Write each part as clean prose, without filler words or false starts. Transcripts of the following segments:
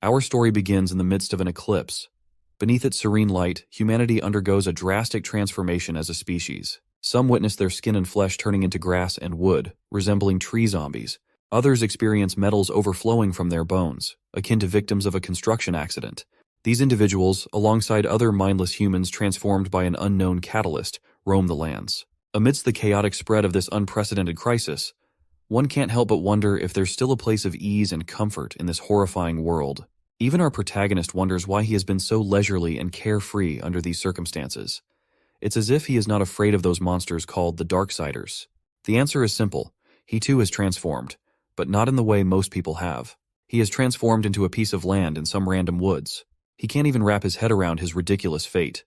Our story begins in the midst of an eclipse. Beneath its serene light, humanity undergoes a drastic transformation as a species. Some witness their skin and flesh turning into grass and wood, resembling tree zombies. Others experience metals overflowing from their bones, akin to victims of a construction accident. These individuals, alongside other mindless humans transformed by an unknown catalyst, roam the lands. Amidst the chaotic spread of this unprecedented crisis, one can't help but wonder if there's still a place of ease and comfort in this horrifying world. Even our protagonist wonders why he has been so leisurely and carefree under these circumstances. It's as if he is not afraid of those monsters called the Darksiders. The answer is simple. He too is transformed, but not in the way most people have. He is transformed into a piece of land in some random woods. He can't even wrap his head around his ridiculous fate.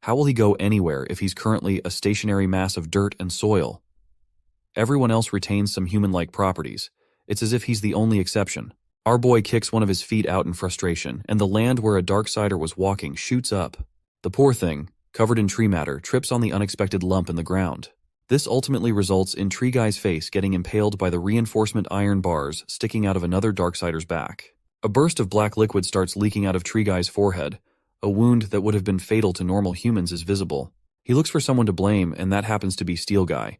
How will he go anywhere if he's currently a stationary mass of dirt and soil? Everyone else retains some human-like properties. It's as if he's the only exception. Our boy kicks one of his feet out in frustration, and the land where a Darksider was walking shoots up. The poor thing, covered in tree matter, trips on the unexpected lump in the ground. This ultimately results in Tree Guy's face getting impaled by the reinforcement iron bars sticking out of another Darksider's back. A burst of black liquid starts leaking out of Tree Guy's forehead. A wound that would have been fatal to normal humans is visible. He looks for someone to blame, and that happens to be Steel Guy.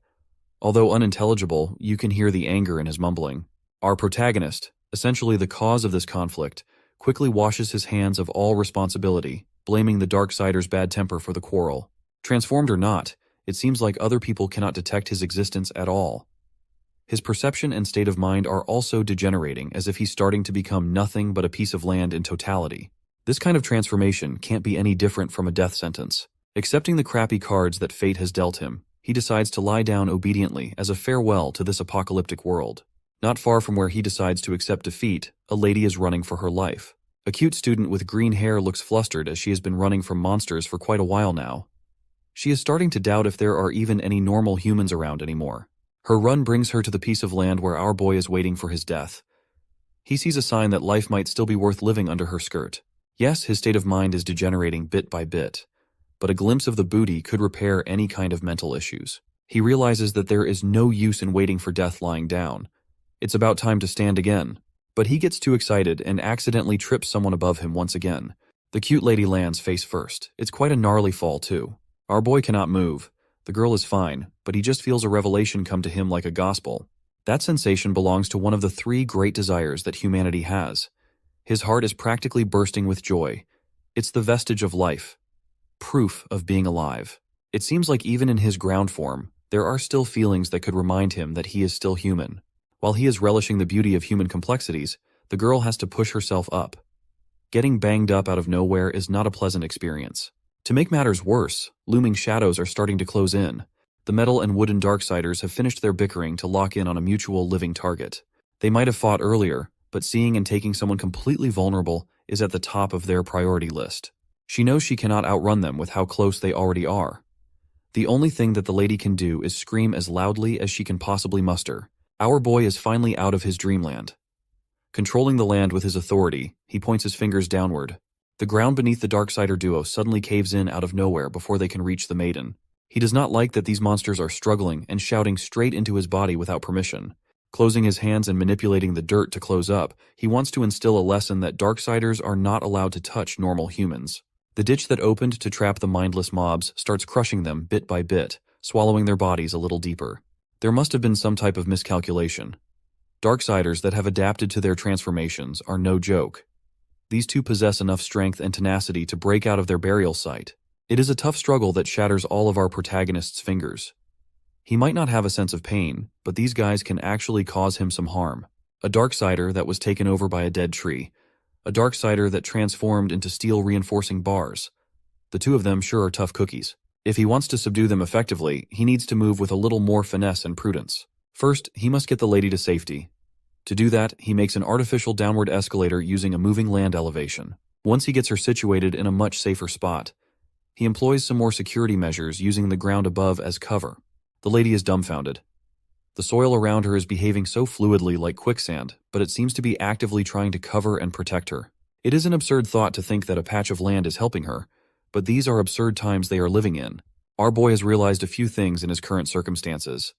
Although unintelligible, you can hear the anger in his mumbling. Our protagonist, essentially the cause of this conflict, quickly washes his hands of all responsibility, blaming the Darksider's bad temper for the quarrel. Transformed or not, it seems like other people cannot detect his existence at all. His perception and state of mind are also degenerating, as if he's starting to become nothing but a piece of land in totality. This kind of transformation can't be any different from a death sentence. Accepting the crappy cards that fate has dealt him, he decides to lie down obediently as a farewell to this apocalyptic world. Not far from where he decides to accept defeat, a lady is running for her life. A cute student with green hair looks flustered as she has been running from monsters for quite a while now. She is starting to doubt if there are even any normal humans around anymore. Her run brings her to the piece of land where our boy is waiting for his death. He sees a sign that life might still be worth living under her skirt. Yes, his state of mind is degenerating bit by bit, but a glimpse of the booty could repair any kind of mental issues. He realizes that there is no use in waiting for death lying down. It's about time to stand again. But he gets too excited and accidentally trips someone above him once again. The cute lady lands face first. It's quite a gnarly fall, too. Our boy cannot move. The girl is fine, but he just feels a revelation come to him like a gospel. That sensation belongs to one of the three great desires that humanity has. His heart is practically bursting with joy. It's the vestige of life. Proof of being alive. It seems like even in his ground form, there are still feelings that could remind him that he is still human. While he is relishing the beauty of human complexities, the girl has to push herself up. Getting banged up out of nowhere is not a pleasant experience. To make matters worse, looming shadows are starting to close in. The metal and wooden Darksiders have finished their bickering to lock in on a mutual living target. They might have fought earlier, but seeing and taking someone completely vulnerable is at the top of their priority list. She knows she cannot outrun them with how close they already are. The only thing that the lady can do is scream as loudly as she can possibly muster. Our boy is finally out of his dreamland. Controlling the land with his authority, he points his fingers downward. The ground beneath the Darksider duo suddenly caves in out of nowhere before they can reach the maiden. He does not like that these monsters are struggling and shouting straight into his body without permission. Closing his hands and manipulating the dirt to close up, he wants to instill a lesson that Darksiders are not allowed to touch normal humans. The ditch that opened to trap the mindless mobs starts crushing them bit by bit, swallowing their bodies a little deeper. There must have been some type of miscalculation. Darksiders that have adapted to their transformations are no joke. These two possess enough strength and tenacity to break out of their burial site. It is a tough struggle that shatters all of our protagonist's fingers. He might not have a sense of pain, but these guys can actually cause him some harm. A Darksider that was taken over by a dead tree. A Darksider that transformed into steel reinforcing bars. The two of them sure are tough cookies. If he wants to subdue them effectively, he needs to move with a little more finesse and prudence. First, he must get the lady to safety. To do that, he makes an artificial downward escalator using a moving land elevation. Once he gets her situated in a much safer spot, he employs some more security measures using the ground above as cover. The lady is dumbfounded. The soil around her is behaving so fluidly like quicksand, but it seems to be actively trying to cover and protect her. It is an absurd thought to think that a patch of land is helping her, but these are absurd times they are living in. Our boy has realized a few things in his current circumstances.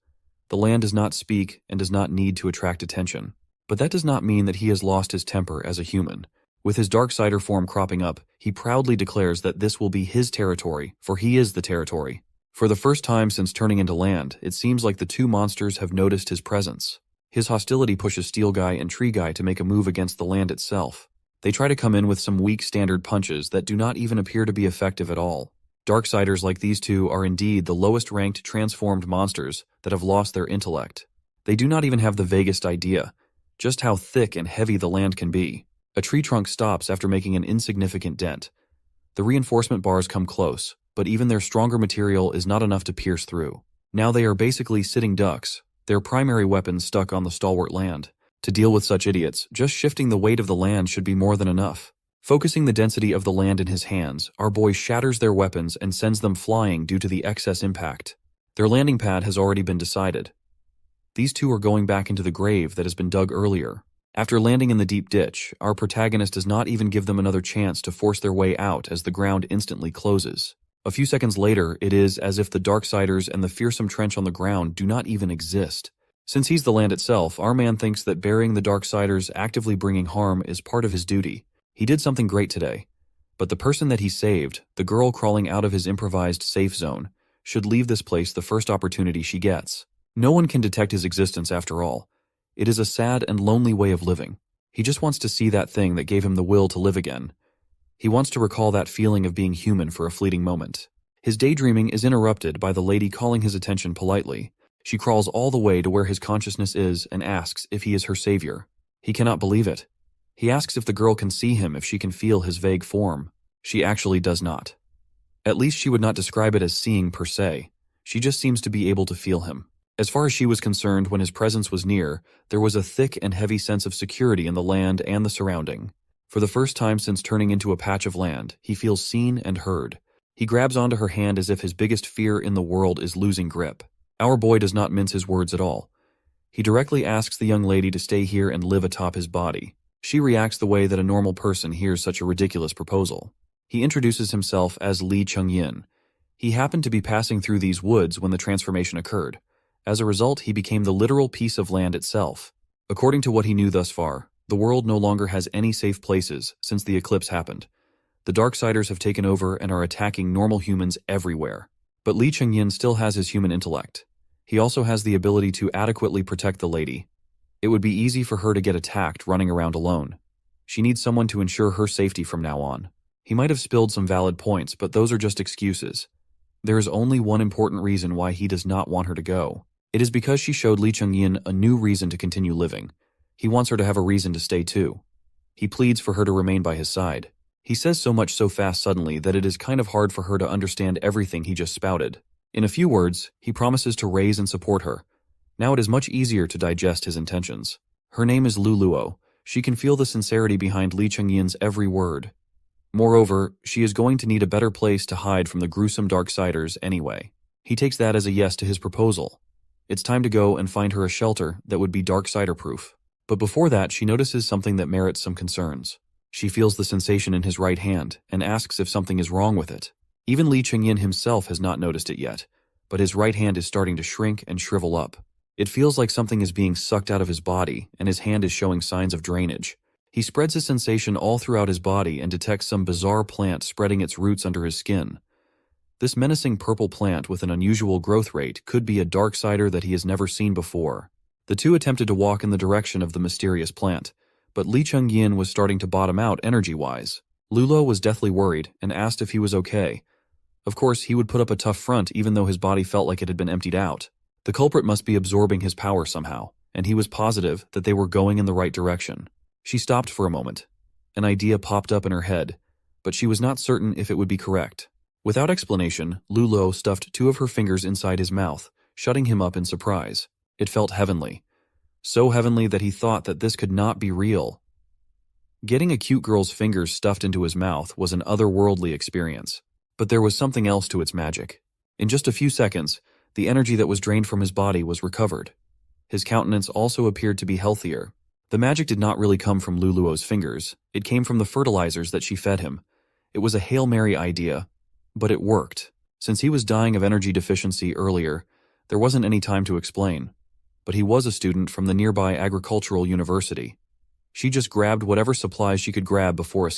The land does not speak and does not need to attract attention. But that does not mean that he has lost his temper as a human. With his Darksider form cropping up, he proudly declares that this will be his territory, for he is the territory. For the first time since turning into land, it seems like the two monsters have noticed his presence. His hostility pushes Steel Guy and Tree Guy to make a move against the land itself. They try to come in with some weak standard punches that do not even appear to be effective at all. Darksiders like these two are indeed the lowest ranked transformed monsters that have lost their intellect. They do not even have the vaguest idea just how thick and heavy the land can be. A tree trunk stops after making an insignificant dent. The reinforcement bars come close, but even their stronger material is not enough to pierce through. Now they are basically sitting ducks, their primary weapons stuck on the stalwart land. To deal with such idiots, just shifting the weight of the land should be more than enough. Focusing the density of the land in his hands, our boy shatters their weapons and sends them flying due to the excess impact. Their landing pad has already been decided. These two are going back into the grave that has been dug earlier. After landing in the deep ditch, our protagonist does not even give them another chance to force their way out as the ground instantly closes. A few seconds later, it is as if the Darksiders and the fearsome trench on the ground do not even exist. Since he's the land itself, our man thinks that burying the Darksiders actively bringing harm is part of his duty. He did something great today. But the person that he saved, the girl crawling out of his improvised safe zone, should leave this place the first opportunity she gets. No one can detect his existence after all. It is a sad and lonely way of living. He just wants to see that thing that gave him the will to live again. He wants to recall that feeling of being human for a fleeting moment. His daydreaming is interrupted by the lady calling his attention politely. She crawls all the way to where his consciousness is and asks if he is her savior. He cannot believe it. He asks if the girl can see him, if she can feel his vague form. She actually does not. At least she would not describe it as seeing per se. She just seems to be able to feel him. As far as she was concerned, when his presence was near, there was a thick and heavy sense of security in the land and the surrounding. For the first time since turning into a patch of land, he feels seen and heard. He grabs onto her hand as if his biggest fear in the world is losing grip. Our boy does not mince his words at all. He directly asks the young lady to stay here and live atop his body. She reacts the way that a normal person hears such a ridiculous proposal. He introduces himself as Lee Chung-yin. He happened to be passing through these woods when the transformation occurred. As a result, he became the literal piece of land itself. According to what he knew thus far, the world no longer has any safe places since the eclipse happened. The Darksiders have taken over and are attacking normal humans everywhere. But Lee Chung-yin still has his human intellect. He also has the ability to adequately protect the lady. It would be easy for her to get attacked running around alone. She needs someone to ensure her safety from now on. He might have spilled some valid points, but those are just excuses. There is only one important reason why he does not want her to go. It is because she showed Lee Chung-yin a new reason to continue living. He wants her to have a reason to stay too. He pleads for her to remain by his side. He says so much so fast suddenly that it is kind of hard for her to understand everything he just spouted. In a few words, he promises to raise and support her. Now it is much easier to digest his intentions. Her name is Luluo. She can feel the sincerity behind Lee Chung-yin's every word. Moreover, she is going to need a better place to hide from the gruesome Darksiders anyway. He takes that as a yes to his proposal. It's time to go and find her a shelter that would be Darksider-proof. But before that, she notices something that merits some concerns. She feels the sensation in his right hand and asks if something is wrong with it. Even Lee Chung-yin himself has not noticed it yet, but his right hand is starting to shrink and shrivel up. It feels like something is being sucked out of his body, and his hand is showing signs of drainage. He spreads his sensation all throughout his body and detects some bizarre plant spreading its roots under his skin. This menacing purple plant with an unusual growth rate could be a Darksider that he has never seen before. The two attempted to walk in the direction of the mysterious plant, but Lee Chung-yin was starting to bottom out energy-wise. Lulo was deathly worried and asked if he was okay. Of course, he would put up a tough front even though his body felt like it had been emptied out. The culprit must be absorbing his power somehow, and he was positive that they were going in the right direction. She stopped for a moment. An idea popped up in her head, but she was not certain if it would be correct. Without explanation, Lulo stuffed two of her fingers inside his mouth, shutting him up in surprise. It felt heavenly. So heavenly that he thought that this could not be real. Getting a cute girl's fingers stuffed into his mouth was an otherworldly experience, but there was something else to its magic. In just a few seconds, the energy that was drained from his body was recovered. His countenance also appeared to be healthier. The magic did not really come from Luluo's fingers. It came from the fertilizers that she fed him. It was a Hail Mary idea, but it worked. Since he was dying of energy deficiency earlier, there wasn't any time to explain. But he was a student from the nearby agricultural university. She just grabbed whatever supplies she could grab before escaping.